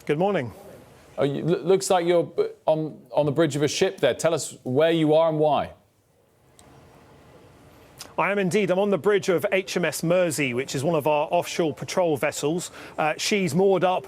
Good morning. Looks like you're on the bridge of a ship there. Tell us where you are and why. I am indeed. I'm on the bridge of HMS Mersey, which is one of our offshore patrol vessels. She's moored up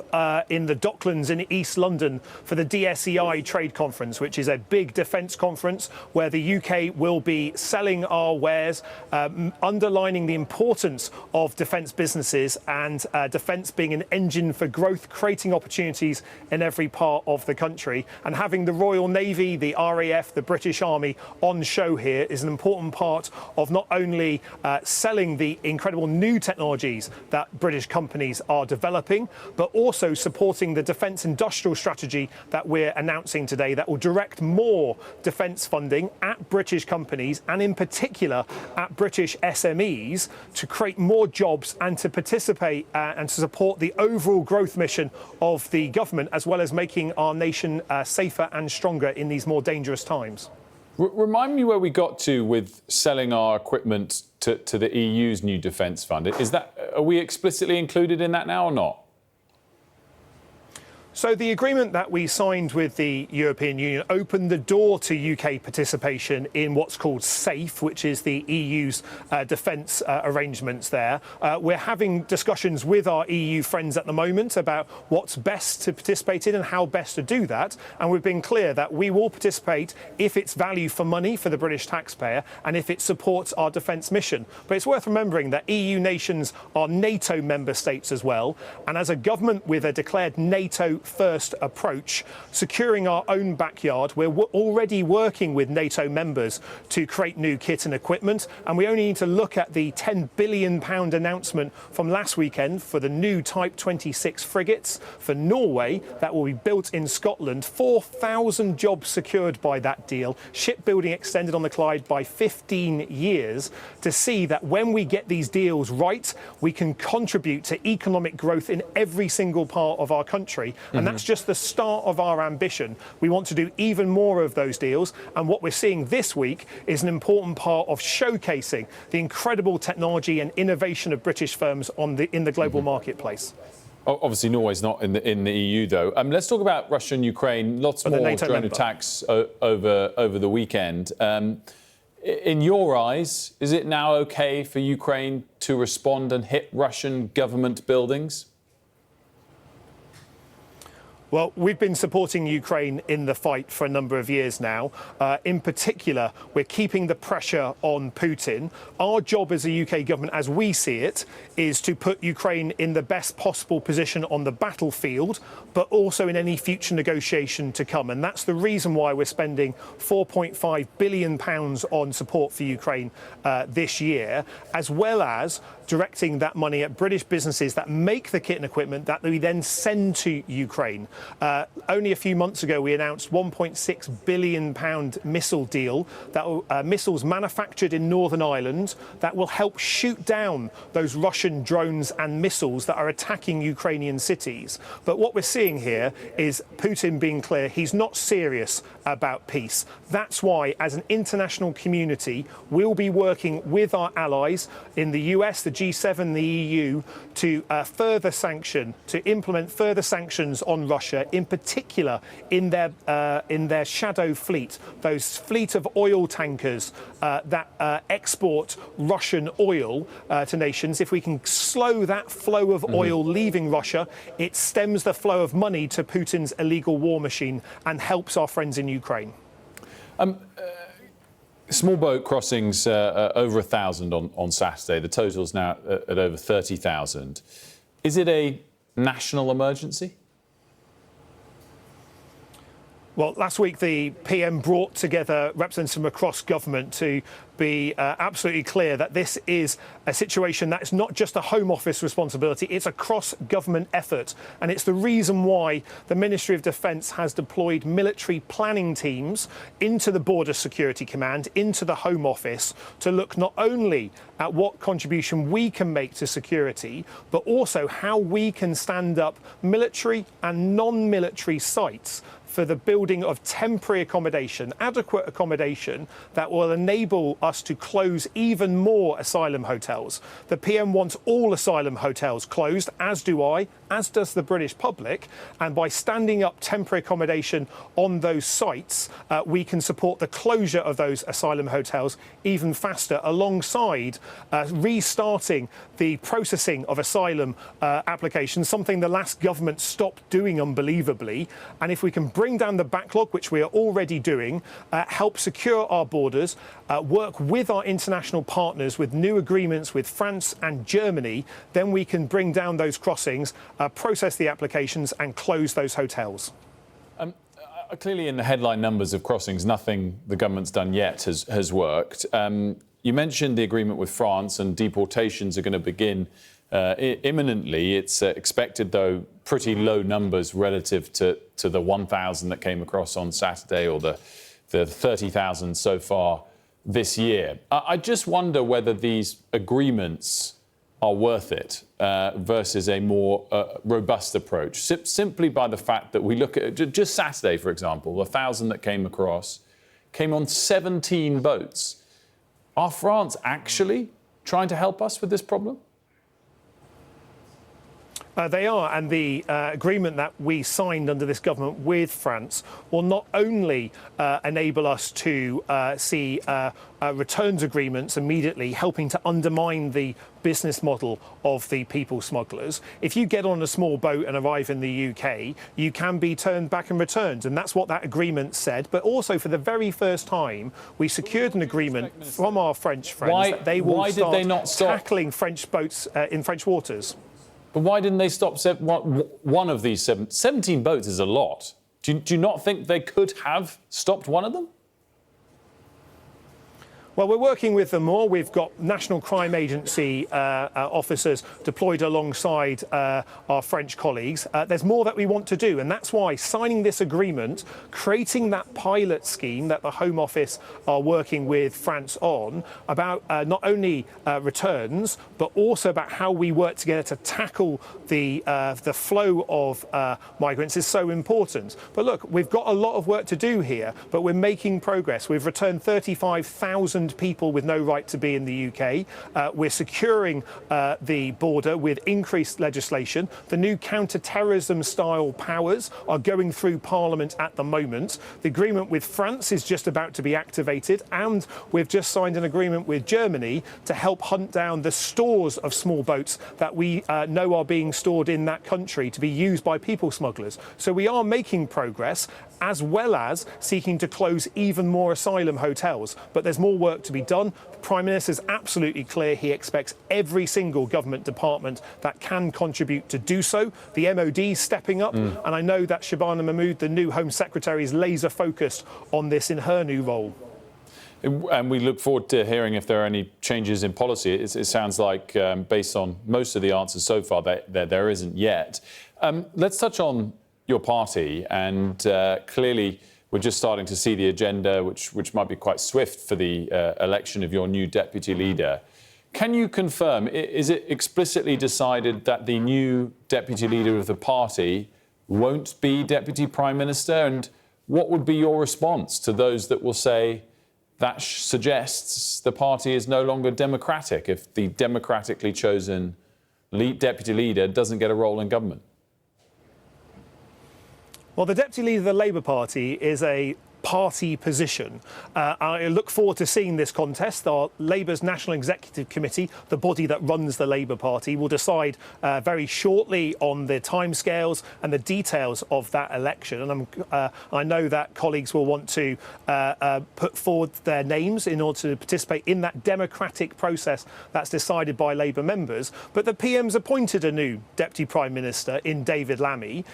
in the Docklands in East London for the DSEI trade conference, which is a big defence conference where the UK will be selling our wares, underlining the importance of defence businesses and defence being an engine for growth, creating opportunities in every part of the country. And having the Royal Navy, the RAF, the British Army on show here is an important part of not only selling the incredible new technologies that British companies are developing, but also supporting the defence industrial strategy that we're announcing today that will direct more defence funding at British companies and in particular at British SMEs to create more jobs and to participate and to support the overall growth mission of the government, as well as making our nation safer and stronger in these more dangerous times. Remind me where we got to with selling our equipment to the EU's new defence fund. Are we explicitly included in that now or not? So the agreement that we signed with the European Union opened the door to UK participation in what's called SAFE, which is the EU's defence arrangements there. We're having discussions with our EU friends at the moment about what's best to participate in and how best to do that. And we've been clear that we will participate if it's value for money for the British taxpayer and if it supports our defence mission. But it's worth remembering that EU nations are NATO member states as well. And as a government with a declared NATO first approach, securing our own backyard, we're already working with NATO members to create new kit and equipment, and we only need to look at the £10 billion announcement from last weekend for the new Type 26 frigates for Norway that will be built in Scotland. 4,000 jobs secured by that deal, shipbuilding extended on the Clyde by 15 years, to see that when we get these deals right, we can contribute to economic growth in every single part of our country. And that's just the start of our ambition. We want to do even more of those deals. And what we're seeing this week is an important part of showcasing the incredible technology and innovation of British firms in the global marketplace. Obviously, Norway's not in the EU, though. Let's talk about Russia and Ukraine. Lots more drone attacks over the weekend. In your eyes, is it now OK for Ukraine to respond and hit Russian government buildings? Well, we've been supporting Ukraine in the fight for a number of years now. In particular, we're keeping the pressure on Putin. Our job as a UK government, as we see it, is to put Ukraine in the best possible position on the battlefield, but also in any future negotiation to come. And that's the reason why we're spending £4.5 billion on support for Ukraine this year, as well as directing that money at British businesses that make the kit and equipment that we then send to Ukraine. Only a few months ago, we announced £1.6 billion missile deal, that missiles manufactured in Northern Ireland that will help shoot down those Russian drones and missiles that are attacking Ukrainian cities. But what we're seeing here is Putin being clear he's not serious about peace. That's why, as an international community, we'll be working with our allies in the US, the G7, the EU, to implement further sanctions on Russia, in particular in their shadow fleet, those fleet of oil tankers that export Russian oil to nations. If we can slow that flow of oil leaving Russia, it stems the flow of money to Putin's illegal war machine and helps our friends in Ukraine. Small boat crossings over 1,000 on Saturday. The total's now at over 30,000. Is it a national emergency? Well, last week the PM brought together representatives from across government to be absolutely clear that this is a situation that is not just a Home Office responsibility, it's a cross-government effort. And it's the reason why the Ministry of Defence has deployed military planning teams into the Border Security Command, into the Home Office, to look not only at what contribution we can make to security, but also how we can stand up military and non-military sites for the building of temporary accommodation, adequate accommodation that will enable us to close even more asylum hotels. The PM wants all asylum hotels closed, as do I, as does the British public. And by standing up temporary accommodation on those sites, we can support the closure of those asylum hotels even faster, alongside restarting the processing of asylum applications, something the last government stopped doing unbelievably. And if we can bring down the backlog, which we are already doing, help secure our borders, work with our international partners with new agreements with France and Germany, then we can bring down those crossings, process the applications and close those hotels. Clearly, in the headline numbers of crossings, nothing the government's done yet has worked. You mentioned the agreement with France, and deportations are going to begin imminently. It's expected, though, pretty low numbers relative to the 1,000 that came across on Saturday, or the 30,000 so far this year. I just wonder whether these agreements are worth it versus a more robust approach, simply by the fact that we look at just Saturday, for example, 1,000 that came across came on 17 boats. Are France actually trying to help us with this problem? They are, and the agreement that we signed under this government with France will not only enable us to see returns agreements immediately, helping to undermine the business model of the people smugglers. If you get on a small boat and arrive in the UK, you can be turned back and returned, and that's what that agreement said. But also, for the very first time, we secured an agreement from our French friends that they will start tackling French boats in French waters. But why didn't they stop one of these 17 boats? Is a lot. Do you not think they could have stopped one of them? Well, we're working with them more. We've got National Crime Agency officers deployed alongside our French colleagues. There's more that we want to do, and that's why signing this agreement, creating that pilot scheme that the Home Office are working with France on, about not only returns, but also about how we work together to tackle the flow of migrants is so important. But look, we've got a lot of work to do here, but we're making progress. We've returned 35,000 people with no right to be in the UK. We're securing the border with increased legislation. The new counter-terrorism style powers are going through Parliament at the moment. The agreement with France is just about to be activated, and we've just signed an agreement with Germany to help hunt down the stores of small boats that we know are being stored in that country to be used by people smugglers. So we are making progress, as well as seeking to close even more asylum hotels. But there's more work to be done. The Prime Minister is absolutely clear. He expects every single government department that can contribute to do so. The MOD stepping up, and I know that Shabana Mahmood, the new Home Secretary, is laser focused on this in her new role. And we look forward to hearing if there are any changes in policy. It sounds like, based on most of the answers so far, there isn't yet. Let's touch on your party, and clearly we're just starting to see the agenda, which might be quite swift for the election of your new deputy leader. Can you confirm, is it explicitly decided that the new deputy leader of the party won't be deputy prime minister? And what would be your response to those that will say that suggests the party is no longer democratic if the democratically chosen deputy leader doesn't get a role in government? Well, the deputy leader of the Labour Party is a party position. I look forward to seeing this contest. Our Labour's National Executive Committee, the body that runs the Labour Party, will decide very shortly on the timescales and the details of that election. And I know that colleagues will want to put forward their names in order to participate in that democratic process that's decided by Labour members. But the PM's appointed a new Deputy Prime Minister in David Lammy.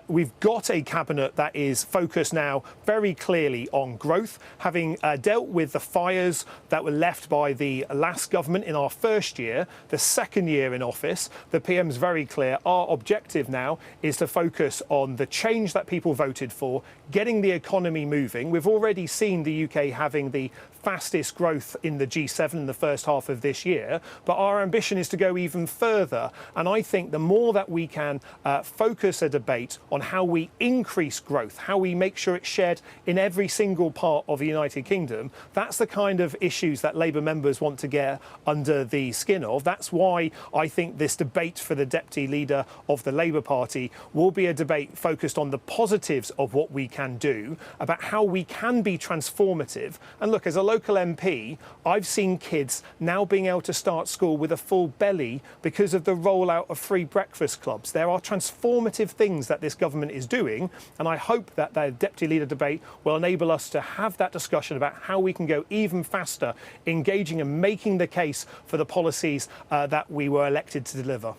We've got a cabinet that is focused now very clearly on growth, having dealt with the fires that were left by the last government in our first year, the second year in office. The PM's very clear. Our objective now is to focus on the change that people voted for, getting the economy moving. We've already seen the UK having the fastest growth in the G7 in the first half of this year, but our ambition is to go even further. And I think the more that we can focus a debate on how we increase growth, how we make sure it's shared in every single part of the United Kingdom, that's the kind of issues that Labour members want to get under the skin of. That's why I think this debate for the deputy leader of the Labour Party will be a debate focused on the positives of what we can do, about how we can be transformative. And look, as a local MP, I've seen kids now being able to start school with a full belly because of the rollout of free breakfast clubs. There are transformative things that this government is doing, and I hope that the deputy leader debate will enable us to have that discussion about how we can go even faster, engaging and making the case for the policies that we were elected to deliver.